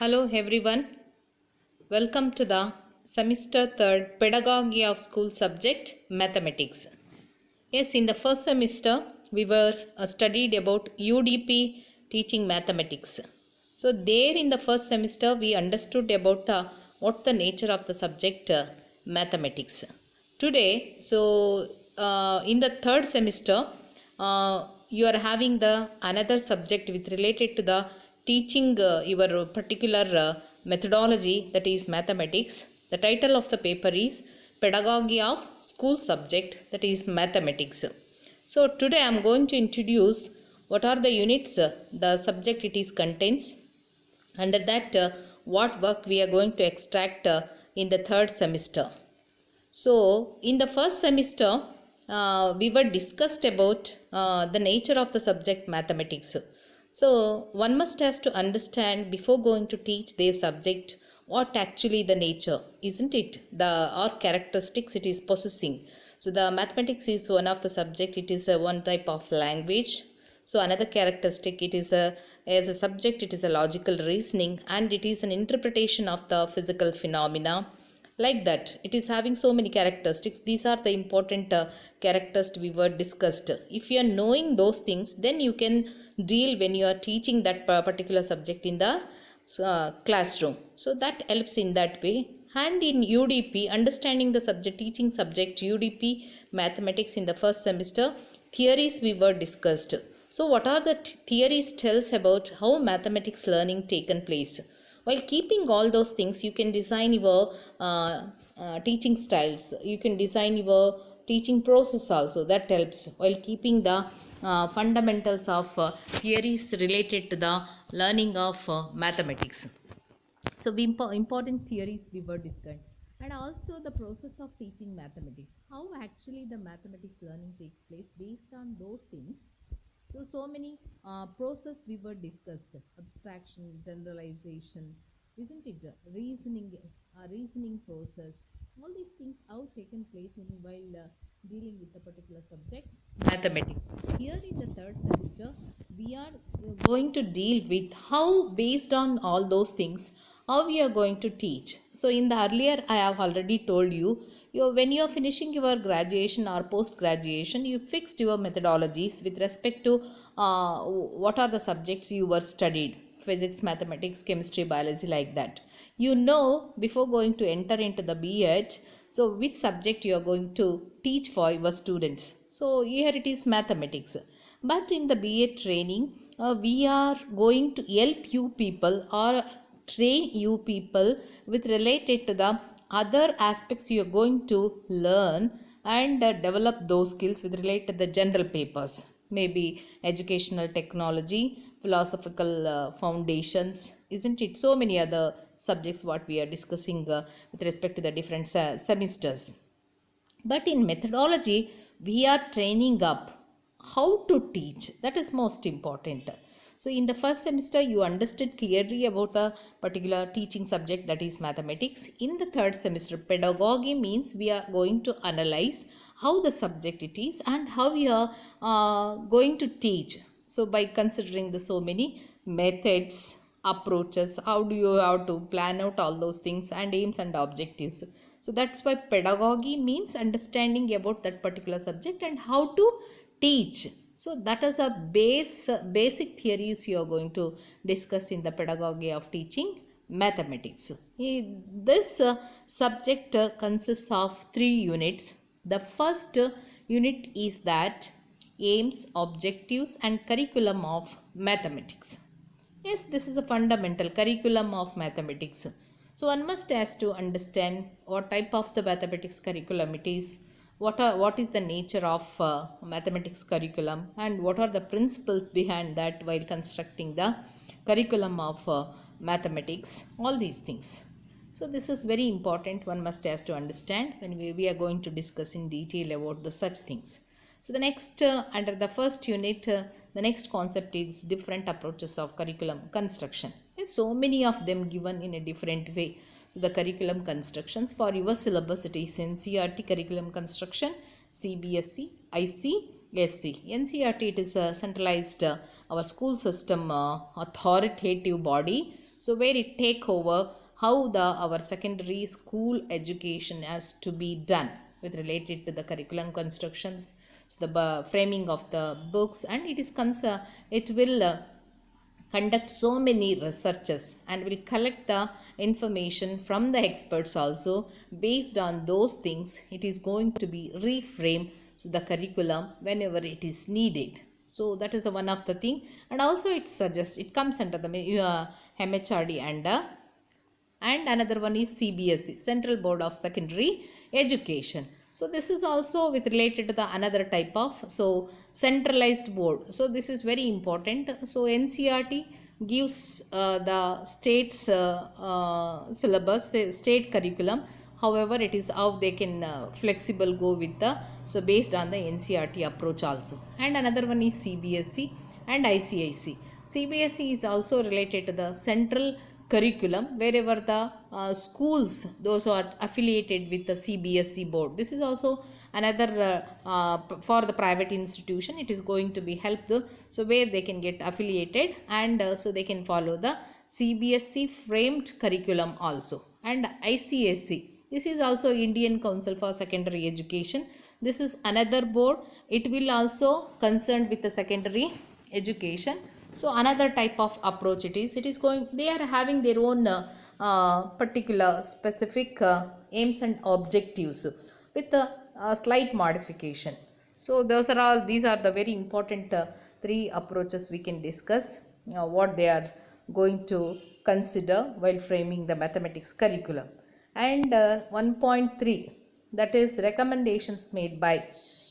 Hello everyone, welcome to the semester 3rd Pedagogy of School subject Mathematics. Yes, in the first semester we were studied about UDP teaching mathematics. So there in the first semester we understood about what the nature of the subject mathematics. Today, in the third semester you are having the another subject with related to the teaching your particular methodology, that is mathematics. The title of the paper is Pedagogy of School subject, that is mathematics. So today I am going to introduce what are the units, the subject it is contains. Under that, what work we are going to extract in the third semester. So in the first semester, we were discussed about the nature of the subject mathematics. So one must has to understand before going to teach their subject what actually the nature, isn't it? The or characteristics it is possessing. So the mathematics is one of the subject. It is one type of language. So another characteristic, it is as a subject it is a logical reasoning, and it is an interpretation of the physical phenomena. Like that, it is having so many characteristics. These are the important characters we were discussed. If you are knowing those things, then you can deal when you are teaching that particular subject in the classroom. So that helps in that way. And in UDP, understanding the subject, teaching subject UDP mathematics in the first semester, theories we were discussed. So what are the theories tells about how mathematics learning taken place? While keeping all those things, you can design your teaching styles. You can design your teaching process also. That helps while keeping the fundamentals of theories related to the learning of mathematics. So important theories we were discussed, and also the process of teaching mathematics. How actually the mathematics learning takes place based on those things. So many process we were discussed: abstraction, generalization, isn't it? Reasoning process. All these things have taken place in while dealing with a particular subject, mathematics. Here in the third semester, we are going to deal with how, based on all those things, how we are going to teach. So in the earlier, I have already told you, when you are finishing your graduation or post graduation, you fixed your methodologies with respect to what are the subjects you were studied: physics, mathematics, chemistry, biology, like that. You know before going to enter into the B.Ed, so which subject you are going to teach for your students. So here it is mathematics. But in the B.Ed training, we are going to help you people or train you people with related to the other aspects you are going to learn, and develop those skills with related to the general papers, maybe educational technology, philosophical foundations, isn't it? So many other subjects what we are discussing with respect to the different semesters. But in methodology, we are training up how to teach. That is most important. So in the first semester, you understood clearly about the particular teaching subject, that is mathematics. In the third semester, pedagogy means we are going to analyze how the subject it is and how we are going to teach. So by considering the so many methods, approaches, how do you have to plan out all those things, and aims and objectives. So that's why pedagogy means understanding about that particular subject and how to teach. So that is a basic theories you are going to discuss in the pedagogy of teaching mathematics. This subject consists of 3 units. The first unit is that aims, objectives and curriculum of mathematics. Yes, this is a fundamental curriculum of mathematics. So one must has to understand what type of the mathematics curriculum it is, what is the nature of mathematics curriculum, and what are the principles behind that while constructing the curriculum of mathematics, all these things. So this is very important, one must has to understand when we are going to discuss in detail about the such things. So the next, under the first unit, the next concept is different approaches of curriculum construction. There's so many of them given in a different way. So the curriculum constructions for your syllabus, it is NCERT curriculum construction, CBSE, IC, SC. NCERT, it is a centralized, our school system authoritative body. So where it take over how the our secondary school education has to be done with related to the curriculum constructions, so the framing of the books, and it will conduct so many researches and will collect the information from the experts also. Based on those things, it is going to be reframed, so the curriculum whenever it is needed. So that is one of the thing. And also it suggests, it comes under the MHRD, and another one is CBSE, Central Board of Secondary Education. So this is also with related to the another type of centralized board. So this is very important. So NCERT gives the state's syllabus, state curriculum. However, it is how they can flexible go with the, so based on the NCERT approach also. And another one is CBSE and ICIC. CBSE is also related to the central curriculum wherever the schools those who are affiliated with the CBSE board. This is also another for the private institution, it is going to be helped, so where they can get affiliated, and so they can follow the CBSE framed curriculum also. And ICSE, this is also Indian Council for Secondary Education. This is another board, it will also concerned with the secondary education. So another type of approach it is going, they are having their own particular specific aims and objectives with a slight modification. So these are the very important three approaches we can discuss, what they are going to consider while framing the mathematics curriculum. And 1.3, that is recommendations made by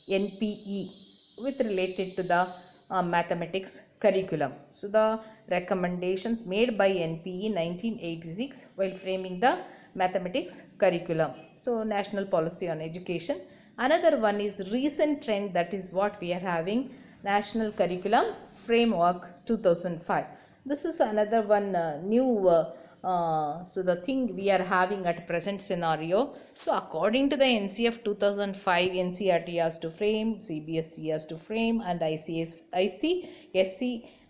NPE with related to the mathematics curriculum. So the recommendations made by NPE 1986 while framing the mathematics curriculum. So National Policy on Education. Another one is recent trend, that is what we are having, National Curriculum Framework 2005. This is another one new so the thing we are having at present scenario. So according to the NCF 2005, NCERT has to frame, CBSE has to frame, and ICSE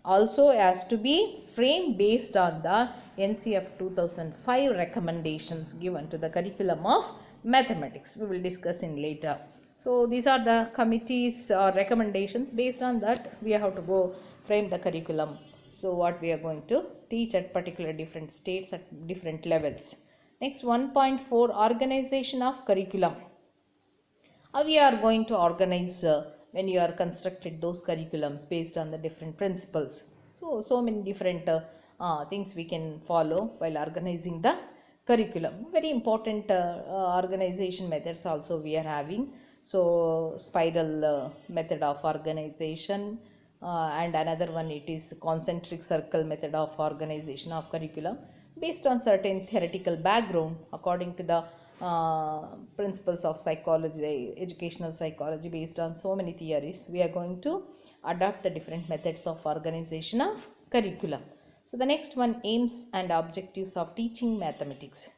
also has to be framed based on the NCF 2005 recommendations given to the curriculum of mathematics. We will discuss in later. So these are the committees or recommendations. Based on that, we have to go frame the curriculum. So what we are going to teach at particular different states at different levels. Next, 1.4, organization of curriculum. How we are going to organize when you are constructed those curriculums based on the different principles. So many different things we can follow while organizing the curriculum. Very important organization methods also we are having. So spiral method of organization, and another one, it is concentric circle method of organization of curriculum based on certain theoretical background according to the principles of psychology, educational psychology. Based on so many theories, we are going to adopt the different methods of organization of curriculum. So the next one, aims and objectives of teaching mathematics.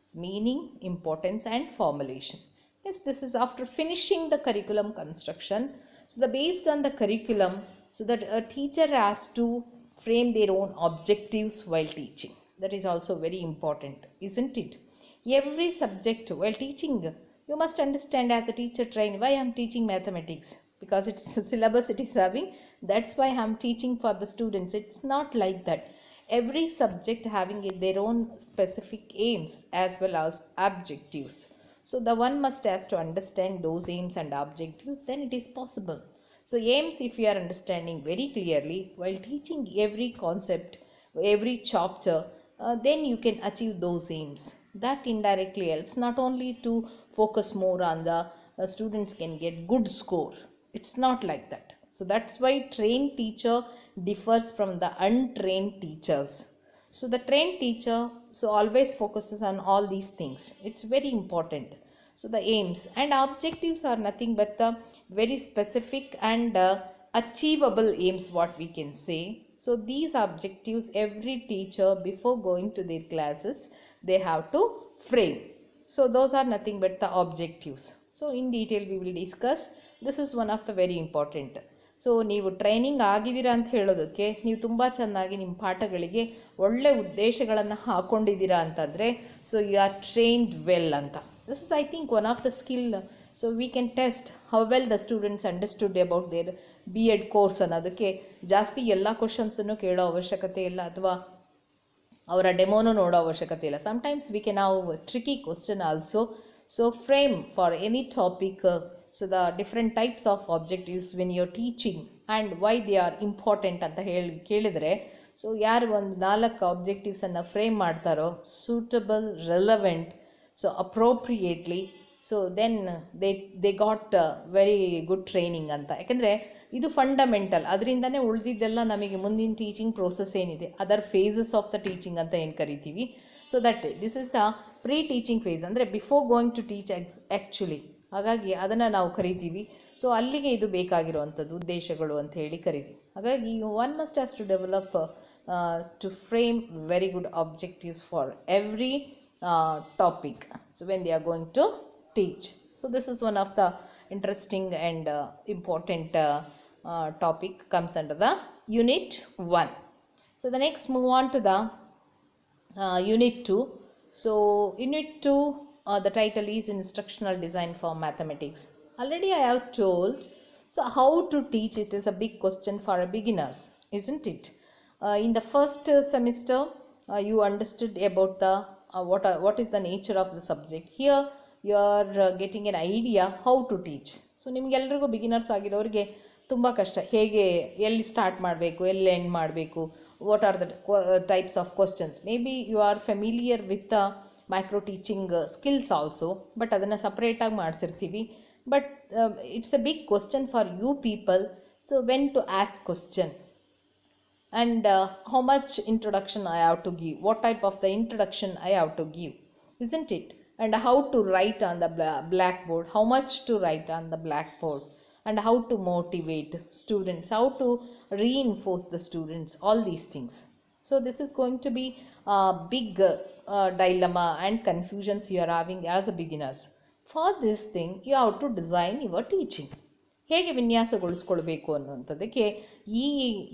It's meaning, importance, and formulation. Yes, this is after finishing the curriculum construction. So based on the curriculum, so that a teacher has to frame their own objectives while teaching. That is also very important, isn't it? Every subject while teaching, you must understand as a teacher trained, why I am teaching mathematics, because it's a syllabus it is having, that's why I am teaching for the students. It's not like that. Every subject having their own specific aims as well as objectives. So the one must has to understand those aims and objectives, then it is possible. So aims, if you are understanding very clearly while teaching every concept, every chapter, then you can achieve those aims. That indirectly helps not only to focus more on the students can get good score. It's not like that. So that's why trained teacher differs from the untrained teachers. So the trained teacher so always focuses on all these things. It's very important. So the aims and objectives are nothing but the very specific and achievable aims, what we can say. So these objectives every teacher before going to their classes they have to frame. So those are nothing but the objectives. So in detail we will discuss. This is one of the very important. So ನೀವು training ಆಗಿದ್ದೀರಾ ಅಂತ ಹೇಳೋದಕ್ಕೆ ನೀವು ತುಂಬ ಚೆನ್ನಾಗಿ ನಿಮ್ಮ ಪಾಠಗಳಿಗೆ ಒಳ್ಳೆ ಉದ್ದೇಶಗಳನ್ನು ಹಾಕ್ಕೊಂಡಿದ್ದೀರಾ ಅಂತಂದರೆ so you are trained well ಅಂತ. This is I think one of the skill. So we can test how well the students understood about their B.Ed course ಅನ್ನೋದಕ್ಕೆ. ಜಾಸ್ತಿ ಎಲ್ಲ ಕ್ವಶನ್ಸನ್ನು ಕೇಳೋ ಅವಶ್ಯಕತೆ ಇಲ್ಲ ಅಥವಾ ಅವರ ಡೆಮೋನು ನೋಡೋ ಅವಶ್ಯಕತೆ ಇಲ್ಲ. Sometimes we can have tricky question also. So frame for any topic. So the different types of objectives when you are teaching and why they are important ಅಂತ ಕೇಳಿದರೆ, ಸೊ ಯಾರು ಒಂದು 4 ಆಬ್ಜೆಕ್ಟಿವ್ಸನ್ನು ಫ್ರೇಮ್ ಮಾಡ್ತಾರೋ suitable, relevant, so appropriately, so then they got very good training ಅಂತ. ಯಾಕೆಂದರೆ ಇದು fundamental. ಅದರಿಂದನೇ ಉಳಿದಿದ್ದೆಲ್ಲ ನಮಗೆ ಮುಂದಿನ ಟೀಚಿಂಗ್ ಪ್ರೋಸೆಸ್ ಏನಿದೆ, other phases of the teaching ಅಂತ ಏನು ಕರಿತೀವಿ. So that this is the pre teaching phase, ಅಂದರೆ before going to teach actually. ಹಾಗಾಗಿ ಅದನ್ನು ನಾವು ಕರಿತೀವಿ. ಸೊ ಅಲ್ಲಿಗೆ ಇದು ಬೇಕಾಗಿರುವಂಥದ್ದು ಉದ್ದೇಶಗಳು ಅಂತ ಹೇಳಿ ಕರಿತೀವಿ. ಹಾಗಾಗಿ one must has to develop to frame very good objectives for every topic, so when they are going to teach. So this is one of the interesting and important topic comes under the unit 1. So the next move on to the unit 2. So unit 2, the title is instructional design for mathematics. Already I have told, so how to teach it is a big question for a beginners, isn't it? In the first semester you understood about the what is the nature of the subject. Here you are getting an idea how to teach. So ನಿಮಗೆಲ್ರಿಗೂ beginners ಆಗಿರೋರಿಗೆ ತುಂಬ ಕಷ್ಟ. ಹೇಗೆ, ಎಲ್ಲಿ start ಮಾಡಬೇಕು, ಎಲ್ಲಿ end ಮಾಡಬೇಕು, what are the types of questions. May be you are familiar with the micro teaching skills also, but ಅದನ್ನು ಸಪ್ರೇಟಾಗಿ ಮಾಡಿಸಿರ್ತೀವಿ. But it's a big question for you people. So when to ask question and how much introduction I have to give, what type of the introduction I have to give, isn't it? And how to write on the blackboard, how much to write on the blackboard, and how to motivate students, how to reinforce the students, all these things. So this is going to be a big dilemma and confusions you are having as a beginners. For this thing you have to design your teaching. ಹೇಗೆ ವಿನ್ಯಾಸಗೊಳಿಸ್ಕೊಳ್ಬೇಕು ಅನ್ನುವಂಥದ್ದಕ್ಕೆ ಈ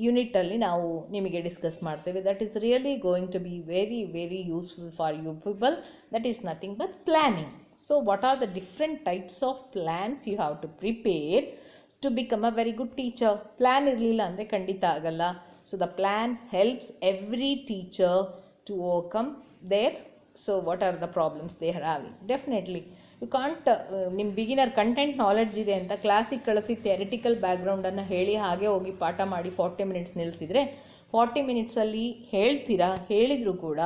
ಯೂನಿಟಲ್ಲಿ ನಾವು ನಿಮಗೆ discuss ಮಾಡ್ತೇವೆ. That is really going to be very very useful for you people. That is nothing but planning. So what are the different types of plans you have to prepare to become a very good teacher. Plan ಇರಲಿಲ್ಲ ಅಂದರೆ ಖಂಡಿತ ಆಗಲ್ಲ. So the plan helps every teacher to overcome their. So what are the problems they are having. Definitely you can't, ನಿಮ್ಮ beginner content knowledge ಇದೆ ಅಂತ ಕ್ಲಾಸಿಗೆ ಕಳಿಸಿ theoretical ಬ್ಯಾಕ್ಗ್ರೌಂಡನ್ನು ಹೇಳಿ ಹಾಗೆ ಹೋಗಿ ಪಾಠ ಮಾಡಿ 40 ಮಿನಿಟ್ಸ್ ನಿಲ್ಲಿಸಿದರೆ 40 ಮಿನಿಟ್ಸಲ್ಲಿ ಹೇಳಿದರೂ ಕೂಡ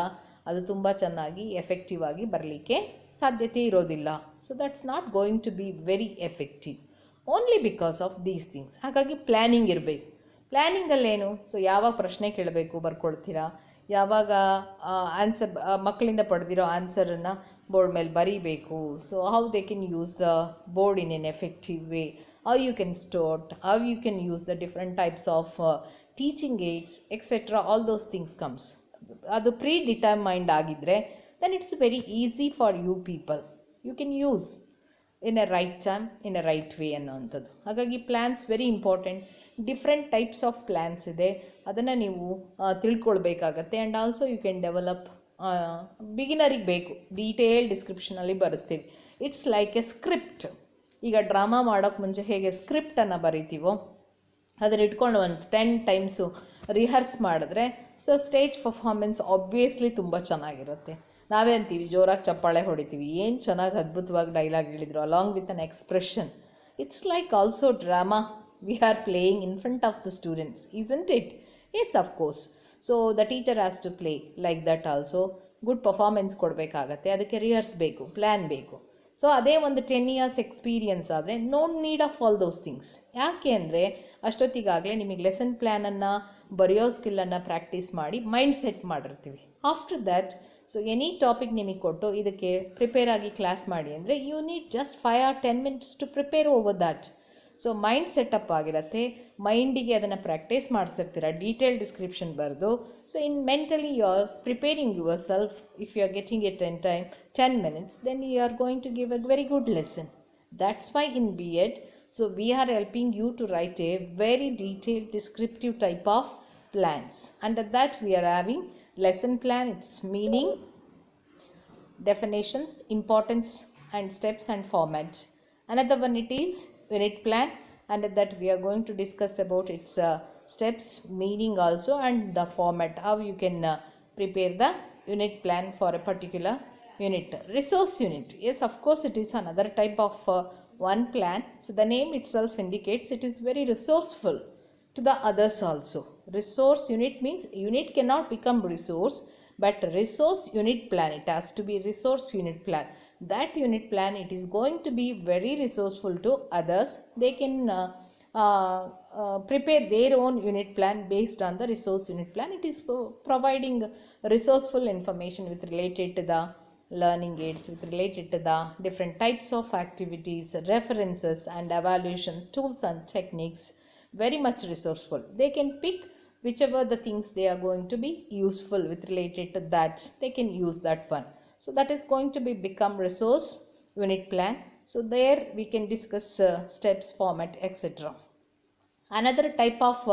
ಅದು ತುಂಬ ಚೆನ್ನಾಗಿ ಎಫೆಕ್ಟಿವ್ ಆಗಿ ಬರಲಿಕ್ಕೆ ಸಾಧ್ಯತೆ ಇರೋದಿಲ್ಲ. So that's not going to be very effective only because of these things. ಹಾಗಾಗಿ ಪ್ಲ್ಯಾನಿಂಗ್ ಇರಬೇಕು. ಪ್ಲ್ಯಾನಿಂಗಲ್ಲೇನು, ಸೊ ಯಾವಾಗ ಪ್ರಶ್ನೆ ಕೇಳಬೇಕು ಬರ್ಕೊಳ್ತೀರಾ, ಯಾವಾಗ ಆನ್ಸರ್ ಮಕ್ಕಳಿಂದ ಪಡೆದಿರೋ ಆನ್ಸರನ್ನು ಬೋರ್ಡ್ ಮೇಲೆ ಬರೀಬೇಕು. So how they can use the board in an effective way, how you can start, how you can use the different types of teaching aids etcetera, all those things comes. ಅದು predetermined ಆಗಿದ್ದರೆ then it's very easy for you people. You can use in a right time, in a right way ಅನ್ನೋವಂಥದ್ದು. ಹಾಗಾಗಿ plans very important. Different types of plans ಇದೆ, ಅದನ್ನು ನೀವು ತಿಳ್ಕೊಳ್ಬೇಕಾಗತ್ತೆ. And also you can develop. ಬಿಗಿನರಿಗೆ ಬೇಕು, detail ಡಿಸ್ಕ್ರಿಪ್ಷನಲ್ಲಿ ಬರೆಸ್ತೀವಿ. It's like a script. ಈಗ ಡ್ರಾಮಾ ಮಾಡೋಕ್ಕೆ ಮುಂಚೆ ಹೇಗೆ ಸ್ಕ್ರಿಪ್ಟನ್ನು ಬರಿತೀವೋ ಅದನ್ನು ಇಟ್ಕೊಂಡು ಒಂದು 10 ಟೈಮ್ಸು ರಿಹರ್ಸ್ ಮಾಡಿದ್ರೆ ಸೊ ಸ್ಟೇಜ್ ಪರ್ಫಾರ್ಮೆನ್ಸ್ ಆಬ್ವಿಯಸ್ಲಿ ತುಂಬ ಚೆನ್ನಾಗಿರುತ್ತೆ. ನಾವೇ ಅಂತೀವಿ, ಜೋರಾಗಿ ಚಪ್ಪಾಳೆ ಹೊಡಿತೀವಿ, ಏನು ಚೆನ್ನಾಗಿ ಅದ್ಭುತವಾಗಿ ಡೈಲಾಗ್ ಹೇಳಿದರು along with an expression. It's like also drama we are playing in front of the students, isn't it? Yes, of course. So the teacher has to play like that also. Good performance ಕೊಡಬೇಕಾಗತ್ತೆ, ಅದಕ್ಕೆ rehearse ಬೇಕು, plan ಬೇಕು. So ಅದೇ ಒಂದು 10 years experience ಆದರೆ no need of all those things. ಯಾಕೆ ಅಂದರೆ ಅಷ್ಟೊತ್ತಿಗಾಗಲೇ ನಿಮಗೆ ಲೆಸನ್ ಪ್ಲ್ಯಾನನ್ನು ಬರೆಯೋ ಸ್ಕಿಲ್ಲನ್ನು ಪ್ರಾಕ್ಟೀಸ್ ಮಾಡಿ ಮೈಂಡ್ ಸೆಟ್ ಮಾಡಿರ್ತೀವಿ. After that so any topic ನಿಮಗೆ ಕೊಟ್ಟು ಇದಕ್ಕೆ ಪ್ರಿಪೇರ್ ಆಗಿ ಕ್ಲಾಸ್ ಮಾಡಿ ಅಂದರೆ you need just 5 or 10 minutes to prepare over that. So mind setup ಆಗಿರುತ್ತೆ, ಮೈಂಡಿಗೆ ಅದನ್ನು ಪ್ರಾಕ್ಟೀಸ್ ಮಾಡಿಸಿರ್ತೀರ, ಡೀಟೇಲ್ ಡಿಸ್ಕ್ರಿಪ್ಷನ್ ಬರೆದು. So in mentally you are preparing yourself. If you are getting it in 10 minutes, then you are going to give a very good lesson. That's why in B.Ed So we are helping you to write a very detailed descriptive type of plans. Under that we are having lesson plan, its meaning, definitions, importance and steps and format. Another one it is unit plan, and that we are going to discuss about its steps, meaning also, and the format, how you can prepare the unit plan for a particular unit. Resource unit, yes, of course it is another type of one plan. So the name itself indicates it is very resourceful to the others also. Resource unit means unit cannot become resource, but resource unit plan, it has to be resource unit plan. That unit plan, it is going to be very resourceful to others. They can prepare their own unit plan based on the resource unit plan. It is providing resourceful information with related to the learning aids, with related to the different types of activities, references and evaluation tools and techniques. Very much resourceful. They can pick whichever the things they are going to be useful with related to that, they can use that one. So that is going to be become resource unit plan. So there we can discuss steps, format, etc. Another type of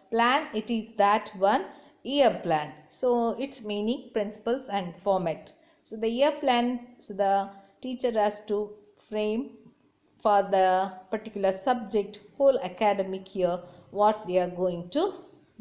plan, it is that one year plan. So its meaning, principles and format. So the year plan, so the teacher has to frame for the particular subject whole academic year what they are going to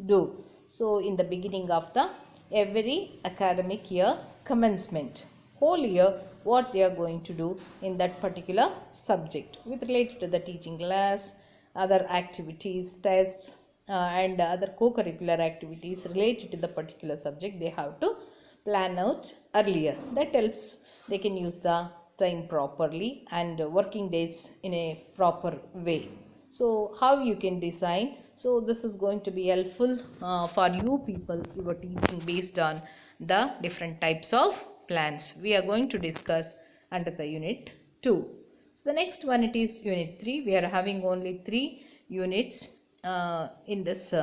do. So in the beginning of the every academic year commencement, whole year what they are going to do in that particular subject with related to the teaching class, other activities, tests and other co-curricular activities related to the particular subject. They have to plan out earlier. That helps. They can use the time properly and working days in a proper way. So how you can design, so this is going to be helpful for you people who are teaching based on the different types of plans we are going to discuss under the unit 2. So the next one, it is unit 3. We are having only 3 units in this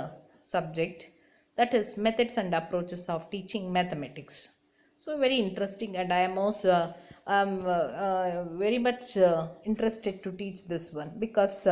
subject, that is methods and approaches of teaching mathematics. So very interesting, and I am also very much interested to teach this one, because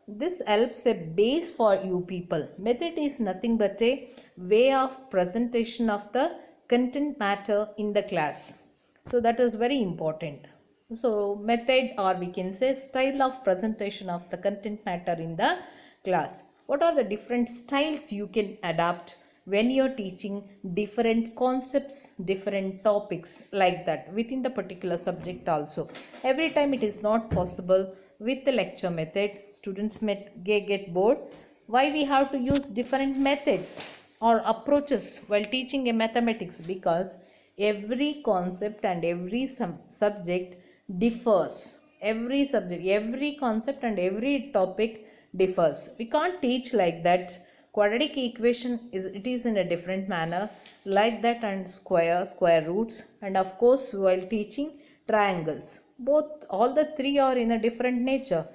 this helps a base for you people. Method is nothing but a way of presentation of the content matter in the class. So that is very important. So method, or we can say style of presentation of the content matter in the class. What are the different styles you can adapt when you're teaching different concepts, different topics like that within the particular subject also. Every time it is not possible with the lecture method, students may get bored. Why we have to use different methods or approaches while teaching a mathematics? Because every concept and every subject differs. Every subject, every concept and every topic differs. We can't teach like that. Quadratic equation is, it is in a different manner like that, and square roots, and of course while teaching triangles, both, all the three are in a different nature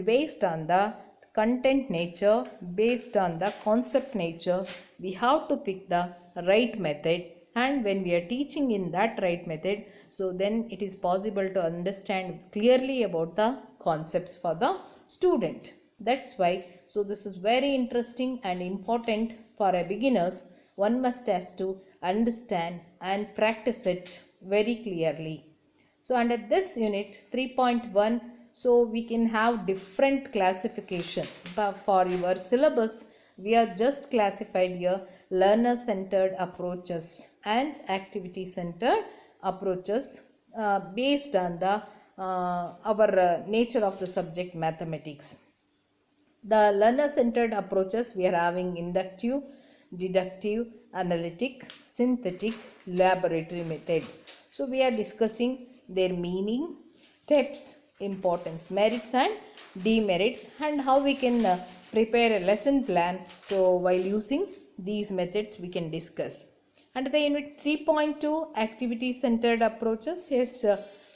based on the content nature, based on the concept nature. We have to pick the right method, and when we are teaching in that right method, so then it is possible to understand clearly about the concepts for the student. That's why, so this is very interesting and important for a beginners. One must has to understand and practice it very clearly. So under this unit 3.1, so we can have different classification. But for your syllabus, we are just classified here learner centered approaches and activity centered approaches based on the our nature of the subject mathematics. The learner-centered approaches, we are having inductive, deductive, analytic, synthetic, laboratory method. So we are discussing their meaning, steps, importance, merits and demerits, and how we can prepare a lesson plan. So while using these methods we can discuss. Under the unit 3.2, activity-centered approaches, yes,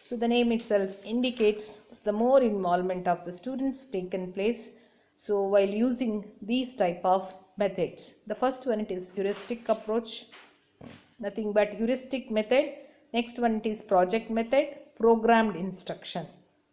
so the name itself indicates the more involvement of the students taken place. So while using these type of methods, the first one, it is heuristic approach, nothing but heuristic method. Next one, it is project method, programmed instruction.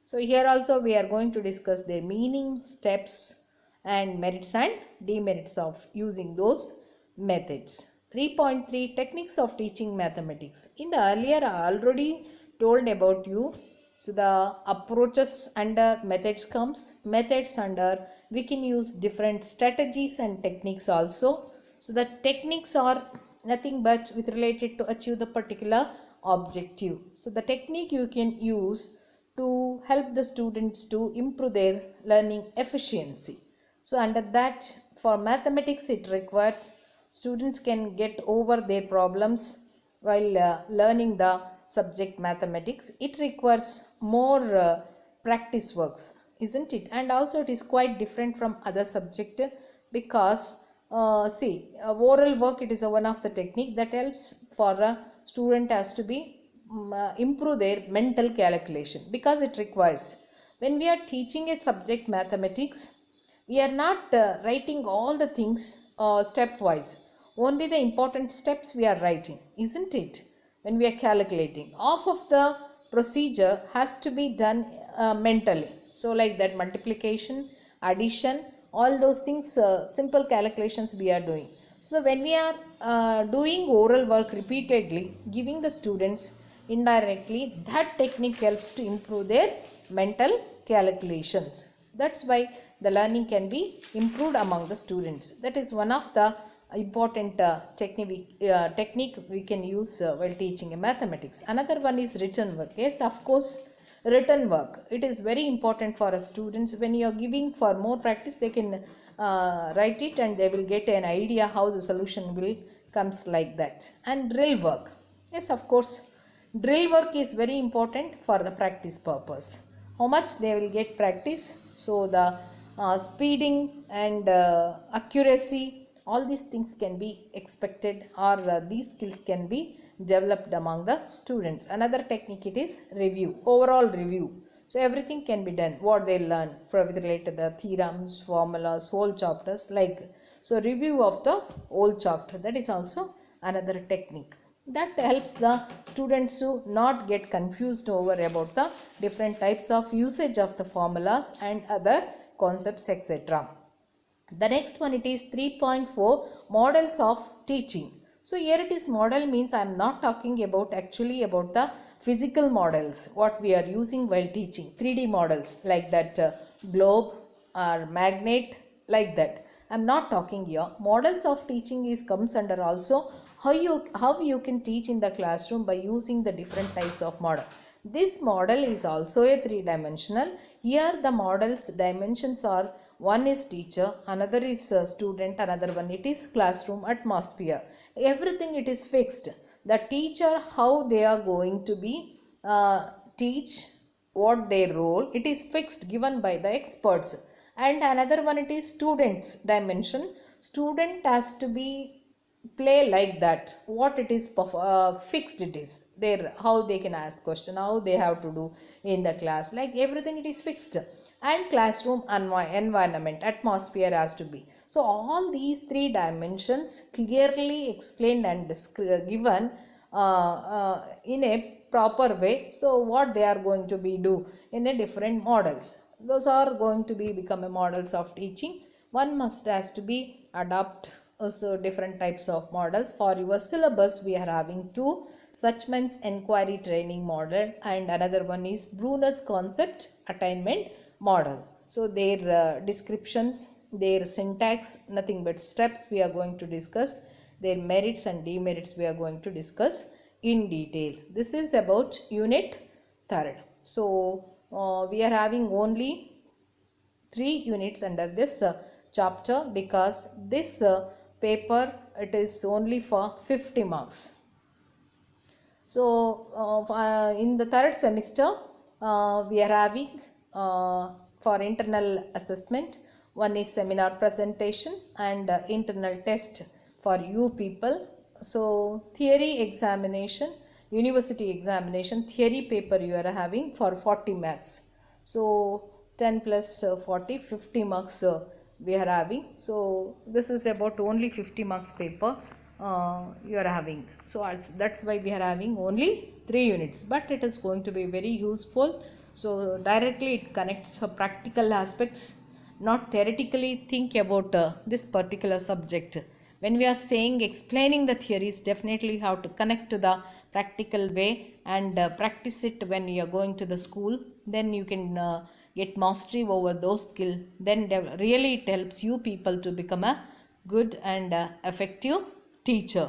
So here also we are going to discuss their meaning, steps and merits and demerits of using those methods. 3.3 Techniques of teaching mathematics. In the earlier I already told about you. So the approaches under methods comes, methods under we can use different strategies and techniques also. So the techniques are nothing but with related to achieve the particular objective. So the technique you can use to help the students to improve their learning efficiency. So under that, for mathematics it requires students can get over their problems while learning the subject mathematics. It requires more practice works, isn't it? And also it is quite different from other subject because oral work, it is one of the technique that helps for a student has to be improve their mental calculation, because it requires, when we are teaching a subject mathematics, we are not writing all the things stepwise, only the important steps we are writing, isn't it? When we are calculating, half of the procedure has to be done mentally. So like that, multiplication, addition, all those things, simple calculations we are doing. So when we are doing oral work repeatedly, giving the students indirectly, that technique helps to improve their mental calculations. That's why the learning can be improved among the students. That is one of the important technique we can use while teaching mathematics. Another one is written work. Yes, of course, written work, it is very important for students. When you are giving for more practice, they can write it and they will get an idea how the solution will comes like that. And drill work, yes, of course, drill work is very important for the practice purpose. How much they will get practice, so the speeding and accuracy, all these things can be expected, or these skills can be developed among the students. Another technique, it is review, overall review. So everything can be done, what they learn from related to the theorems, formulas, whole chapters, like so review of the whole chapter, that is also another technique that helps the students to not get confused over about the different types of usage of the formulas and other concepts, etc. The next one, it is 3.4 models of teaching. So here it is model means I am not talking about actually about the physical models what we are using while teaching, 3D models like that globe or magnet, like that. I am not talking here. Models of teaching is comes under also how you can teach in the classroom by using the different types of model. This model is also a three-dimensional. Here the model's dimensions are, one is teacher, another is student, another one it is classroom atmosphere. Everything it is fixed. The teacher, how they are going to be teach, what their role, it is fixed, given by the experts. And another one, it is student's dimension. Student has to be play like that, what it is fixed, it is there, how they can ask question, how they have to do in the class, like everything it is fixed. And classroom environment, atmosphere has to be. So all these three dimensions clearly explained and given in a proper way. So what they are going to be do in a different models, those are going to be become a models of teaching. One must has to be adopt also different types of models. For your syllabus we are having two, Suchman's inquiry training model and another one is Bruner's concept attainment model. So their descriptions, their syntax, nothing but steps we are going to discuss, their merits and demerits we are going to discuss in detail. This is about unit 3rd. So we are having only 3 units under this chapter, because this paper it is only for 50 marks. So in the 3rd semester we are having for internal assessment, one is seminar presentation and internal test for you people. So theory examination, university examination, theory paper you are having for 40 marks. So 10 plus 40, 50 marks we are having. So this is about only 50 marks paper you are having. So that's why we are having only 3 units, but it is going to be very useful. So directly it connects for practical aspects, not theoretically think about this particular subject. When we are saying explaining the theories, definitely have to connect to the practical way and practice it when you are going to the school. Then you can get mastery over those skills. Then really it helps you people to become a good and effective teacher.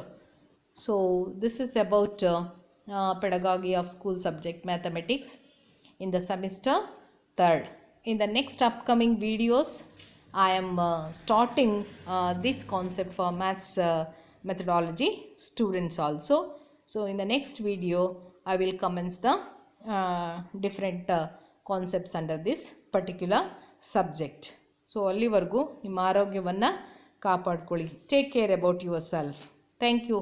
So this is about pedagogy of school subject mathematics in the semester third. In the next upcoming videos, I am starting this concept for maths methodology students also. So in the next video, I will commence the different concepts under this particular subject. So ಅಲ್ಲಿವರೆಗೂ ನಿಮ್ಮ ಆರೋಗ್ಯವನ್ನು ಕಾಪಾಡ್ಕೊಳ್ಳಿ. Take care about yourself. Thank you.